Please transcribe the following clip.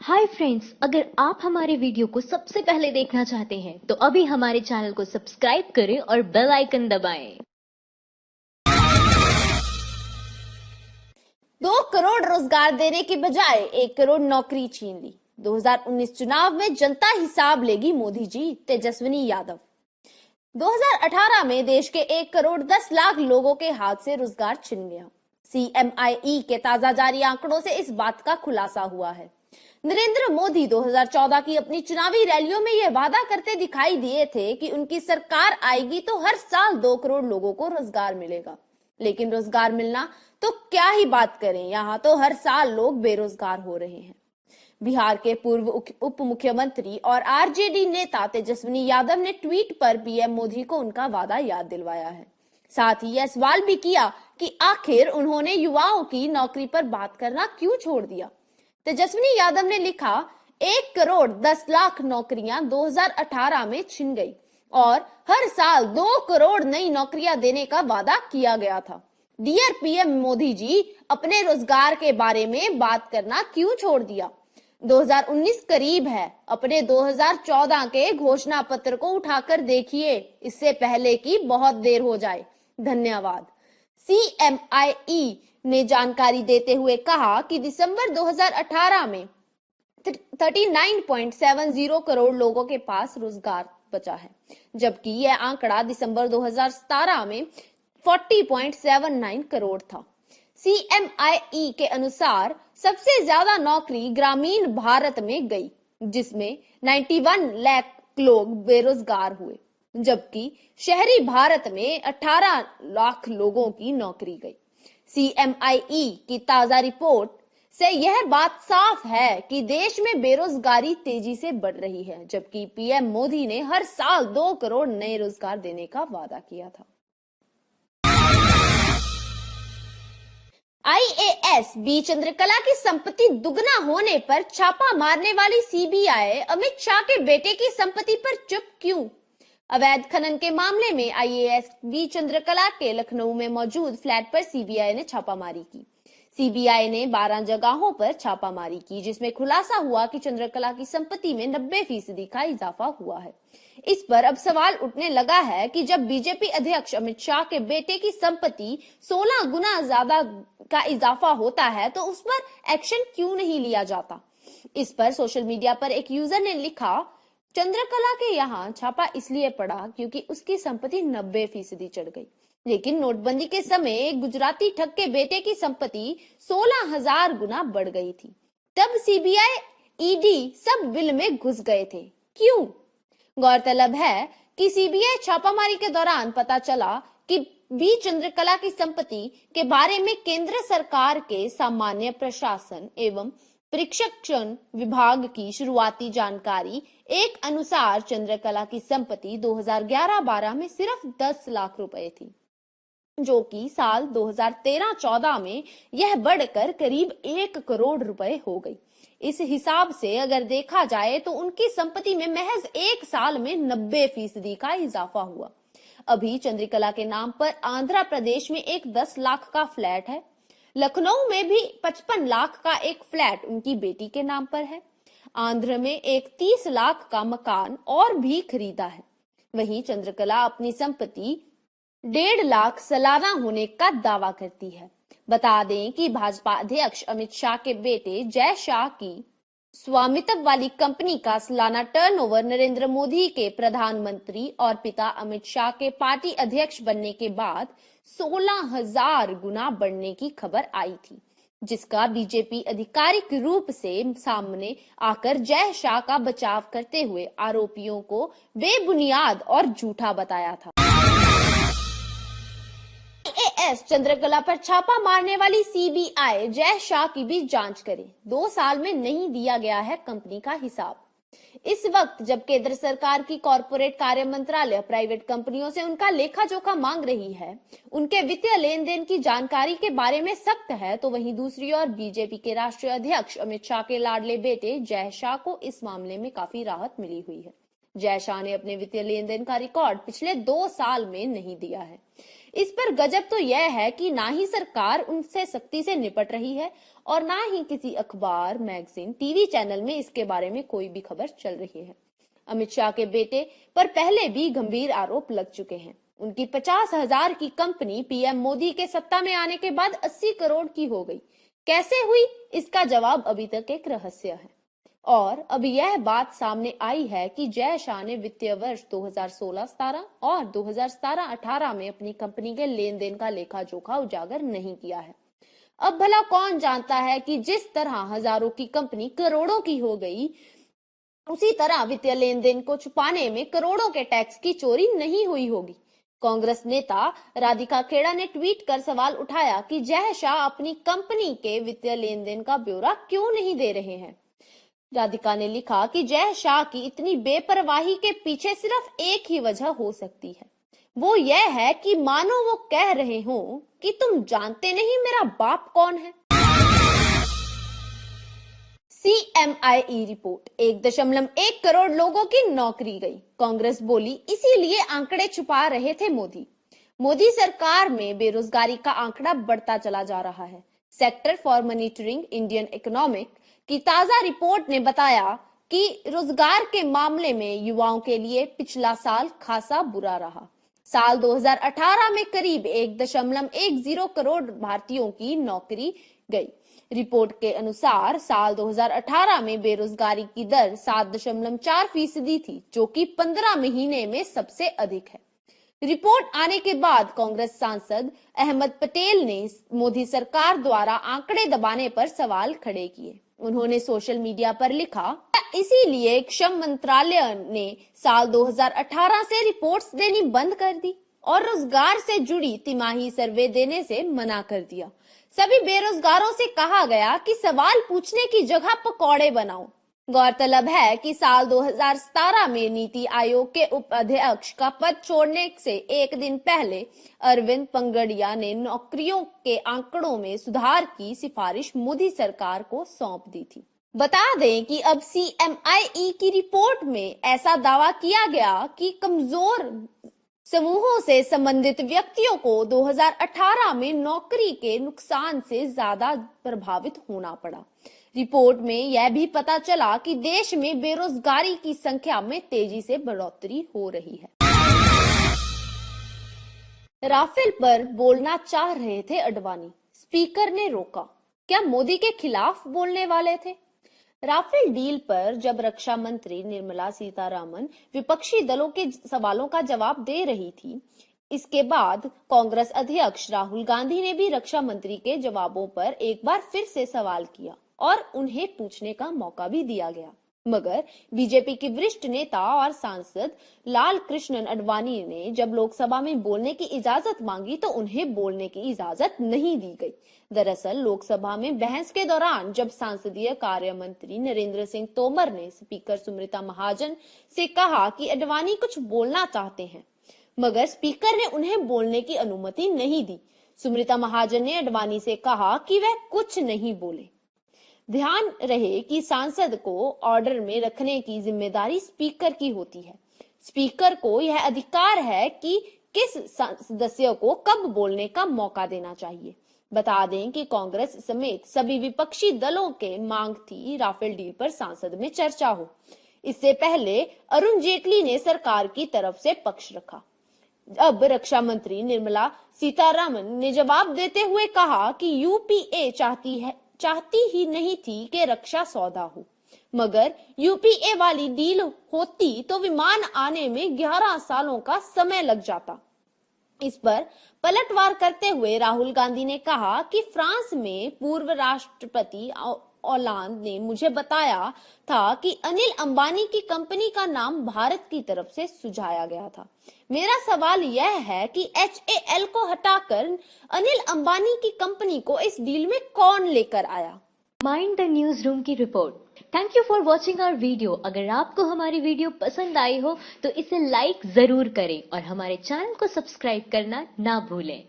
Hi friends, अगर आप हमारे वीडियो को सबसे पहले देखना चाहते हैं तो अभी हमारे चैनल को सब्सक्राइब करें और बेल आइकन दबाएं। 2 करोड़ रोजगार देने की बजाय 1 करोड़ नौकरी छीन ली। 2019 चुनाव में जनता हिसाब लेगी मोदी जी, तेजस्विनी यादव। 2018 में देश के 1 करोड़ 10 लाख लोगों के हाथ से रोजगार छिन गया। CMIE के ताजा जारी आंकड़ों से इस बात का खुलासा हुआ है। नरेंद्र मोदी 2014 की अपनी चुनावी रैलियों में यह वादा करते दिखाई दिए थे कि उनकी सरकार आएगी तो हर साल 2 करोड़ लोगों को रोजगार मिलेगा। लेकिन रोजगार मिलना तो क्या ही बात करें, यहाँ तो हर साल लोग बेरोजगार हो रहे हैं। बिहार के पूर्व उप मुख्यमंत्री और आरजेडी नेता तेजस्विनी यादव ने ट्वीट पर पीएम मोदी को उनका वादा याद दिलवाया है। साथ ही यह सवाल भी किया कि आखिर उन्होंने युवाओं की नौकरी पर बात करना क्यों छोड़ दिया। तेजस्विनी यादव ने लिखा, 1 करोड़ 10 लाख नौकरियां 2018 में छिन गई और हर साल 2 करोड़ नई नौकरियां देने का वादा किया गया था। डियर पीएम मोदी जी, अपने रोजगार के बारे में बात करना क्यों छोड़ दिया। 2019 करीब है, अपने 2014 के घोषणा पत्र को उठाकर देखिए, इससे पहले कि बहुत देर हो जाए। धन्यवाद। CMIE ने जानकारी देते हुए कहा कि दिसंबर 2018 में 39.70 करोड़ लोगों के पास रोजगार बचा है, जबकि यह आंकड़ा दिसंबर 2017 में 40.79 करोड़ था। CMIE के अनुसार सबसे ज्यादा नौकरी ग्रामीण भारत में गई, जिसमें 91 लाख लोग बेरोजगार हुए, जबकि शहरी भारत में 18 लाख लोगों की नौकरी गई। CMIE की ताजा रिपोर्ट से यह बात साफ है कि देश में बेरोजगारी तेजी से बढ़ रही है, जबकि पीएम मोदी ने हर साल 2 करोड़ नए रोजगार देने का वादा किया था। IAS बी चंद्रकला की संपत्ति दुगना होने पर छापा मारने वाली CBI अमित शाह के बेटे की संपत्ति पर चुप क्यों। अवैध खनन के मामले में IAS बी चंद्रकला के लखनऊ में मौजूद फ्लैट पर CBI ने छापामारी की। CBI ने 12 जगहों पर छापामारी की, जिसमें खुलासा हुआ कि चंद्रकला की संपत्ति में 90% का इजाफा हुआ है। इस पर अब सवाल उठने लगा है कि जब बीजेपी अध्यक्ष अमित शाह के बेटे की संपत्ति 16 गुना ज्यादा का इजाफा होता है तो उस पर एक्शन क्यों नहीं लिया जाता। इस पर सोशल मीडिया पर एक यूजर ने लिखा, चंद्रकला के यहाँ छापा इसलिए पड़ा क्योंकि उसकी संपत्ति 90% चढ़ गई, लेकिन नोटबंदी के समय एक गुजराती ठग के बेटे की संपत्ति 16,000 गुना बढ़ गई थी। तब CBI ED सब बिल में घुस गए थे, क्यों। गौरतलब है कि CBI छापामारी के दौरान पता चला कि बी चंद्रकला की संपत्ति के बारे में केंद्र सरकार के सामान्य प्रशासन एवं प्रशिक्षण विभाग की शुरुआती जानकारी एक अनुसार चंद्रकला की संपत्ति 2011-12 में सिर्फ 10 लाख रुपए थी, जो कि साल 2013-14 में यह बढ़कर करीब 1 करोड़ रुपए हो गई। इस हिसाब से अगर देखा जाए तो उनकी संपत्ति में महज 1 साल में 90% का इजाफा हुआ। अभी चंद्रकला के नाम पर आंध्र प्रदेश में एक 10 लाख का फ्लैट है। लखनऊ में भी 55 लाख का एक फ्लैट उनकी बेटी के नाम पर है। आंध्र में एक 30 लाख का मकान और भी खरीदा है। वहीं चंद्रकला अपनी संपत्ति 1.5 लाख सालाना होने का दावा करती है। बता दें कि भाजपा अध्यक्ष अमित शाह के बेटे जय शाह की स्वामित्व वाली कंपनी का सालाना टर्नओवर नरेंद्र मोदी के प्रधानमंत्री और पिता अमित शाह के पार्टी अध्यक्ष बनने के बाद 16,000 गुना बढ़ने की खबर आई थी, जिसका बीजेपी आधिकारिक रूप से सामने आकर जय शाह का बचाव करते हुए आरोपियों को बेबुनियाद और झूठा बताया था। IAS चंद्रकला पर छापा मारने वाली CBI जय शाह की भी जांच करे। 2 साल में नहीं दिया गया है कंपनी का हिसाब। इस वक्त जब केंद्र सरकार की कॉर्पोरेट कार्य मंत्रालय प्राइवेट कंपनियों से उनका लेखा जोखा मांग रही है, उनके वित्तीय लेन देन की जानकारी के बारे में सख्त है, तो वहीं दूसरी ओर बीजेपी के राष्ट्रीय अध्यक्ष अमित शाह के लाडले बेटे जय शाह को इस मामले में काफी राहत मिली हुई है। जय शाह ने अपने वित्तीय लेन देन का रिकॉर्ड पिछले 2 साल में नहीं दिया है। इस पर गजब तो यह है कि ना ही सरकार उनसे सख्ती से निपट रही है और ना ही किसी अखबार, मैगजीन, टीवी चैनल में इसके बारे में कोई भी खबर चल रही है। अमित शाह के बेटे पर पहले भी गंभीर आरोप लग चुके हैं। उनकी 50,000 की कंपनी पीएम मोदी के सत्ता में आने के बाद 80 करोड़ की हो गई। कैसे हुई, इसका जवाब अभी तक एक रहस्य है। और अब यह बात सामने आई है कि जय शाह ने वित्तीय वर्ष 2016-17 और 2017-18 में अपनी कंपनी के लेन देन का लेखा जोखा उजागर नहीं किया है। अब भला कौन जानता है कि जिस तरह हजारों की कंपनी करोड़ों की हो गई, उसी तरह वित्तीय लेन देन को छुपाने में करोड़ों के टैक्स की चोरी नहीं हुई होगी। कांग्रेस नेता राधिका खेड़ा ने ट्वीट कर सवाल उठाया कि जय शाह अपनी कंपनी के वित्तीय लेन देन का ब्यौरा क्यों नहीं दे रहे हैं। राधिका ने लिखा कि जय शाह की इतनी बेपरवाही के पीछे सिर्फ एक ही वजह हो सकती है, वो यह है कि मानो वो कह रहे हो कि तुम जानते नहीं मेरा बाप कौन है। CMIE रिपोर्ट, 1.1 करोड़ लोगों की नौकरी गई। कांग्रेस बोली इसीलिए आंकड़े छुपा रहे थे मोदी। मोदी सरकार में बेरोजगारी का आंकड़ा बढ़ता चला जा रहा है। Sector for monitoring Indian economic की ताजा रिपोर्ट ने बताया कि रोजगार के मामले में युवाओं के लिए पिछला साल खासा बुरा रहा। साल 2018 में करीब 1.10 करोड़ भारतीयों की नौकरी गई। रिपोर्ट के अनुसार साल 2018 में बेरोजगारी की दर 7.4% थी, जो कि 15 महीने में सबसे अधिक है। रिपोर्ट आने के बाद कांग्रेस सांसद अहमद पटेल ने मोदी सरकार द्वारा आंकड़े दबाने पर सवाल खड़े किए। उन्होंने सोशल मीडिया पर लिखा, इसीलिए श्रम मंत्रालय ने साल 2018 से रिपोर्ट्स देनी बंद कर दी और रोजगार से जुड़ी तिमाही सर्वे देने से मना कर दिया। सभी बेरोजगारों से कहा गया कि सवाल पूछने की जगह पकौड़े बनाओ। गौरतलब है कि साल 2017 में नीति आयोग के उपाध्यक्ष का पद छोड़ने से एक दिन पहले अरविंद पंगडिया ने नौकरियों के आंकड़ों में सुधार की सिफारिश मोदी सरकार को सौंप दी थी। बता दें कि अब CMIE की रिपोर्ट में ऐसा दावा किया गया कि कमजोर समूहों से संबंधित व्यक्तियों को 2018 में नौकरी के नुकसान से ज्यादा प्रभावित होना पड़ा। रिपोर्ट में यह भी पता चला कि देश में बेरोजगारी की संख्या में तेजी से बढ़ोतरी हो रही है। राफेल पर बोलना चाह रहे थे अडवाणी, स्पीकर ने रोका। क्या मोदी के खिलाफ बोलने वाले थे? राफेल डील पर जब रक्षा मंत्री निर्मला सीतारमण विपक्षी दलों के सवालों का जवाब दे रही थी, इसके बाद कांग्रेस अध्यक्ष राहुल गांधी ने भी रक्षा मंत्री के जवाबों पर एक बार फिर से सवाल किया और उन्हें पूछने का मौका भी दिया गया। मगर बीजेपी के वरिष्ठ नेता और सांसद लाल कृष्ण अडवाणी ने जब लोकसभा में बोलने की इजाजत मांगी तो उन्हें बोलने की इजाजत नहीं दी गई। दरअसल लोकसभा में बहस के दौरान जब संसदीय कार्य मंत्री नरेंद्र सिंह तोमर ने स्पीकर सुमित्रा महाजन से कहा कि अडवाणी कुछ बोलना चाहते हैं, मगर स्पीकर ने उन्हें बोलने की अनुमति नहीं दी। सुमित्रा महाजन ने अडवाणी से कहा कि वह कुछ नहीं बोले। ध्यान रहे कि सांसद को ऑर्डर में रखने की जिम्मेदारी स्पीकर की होती है। स्पीकर को यह अधिकार है कि किस सदस्य को कब बोलने का मौका देना चाहिए। बता दें कि कांग्रेस समेत सभी विपक्षी दलों के मांग थी राफेल डील पर संसद में चर्चा हो। इससे पहले अरुण जेटली ने सरकार की तरफ से पक्ष रखा। अब रक्षा मंत्री निर्मला सीतारमण ने जवाब देते हुए कहा कि यूपीए चाहती ही नहीं थी कि रक्षा सौदा हो, मगर यूपीए वाली डील होती तो विमान आने में 11 सालों का समय लग जाता। इस पर पलटवार करते हुए राहुल गांधी ने कहा कि फ्रांस में पूर्व राष्ट्रपति ओलांद ने मुझे बताया था कि अनिल अंबानी की कंपनी का नाम भारत की तरफ से सुझाया गया था। मेरा सवाल यह है कि HAL को हटाकर अनिल अंबानी की कंपनी को इस डील में कौन लेकर आया? माइंड द न्यूज रूम की रिपोर्ट। Thank you for watching our video. अगर आपको हमारी वीडियो पसंद आई हो तो इसे लाइक जरूर करें और हमारे चैनल को सब्सक्राइब करना ना भूलें।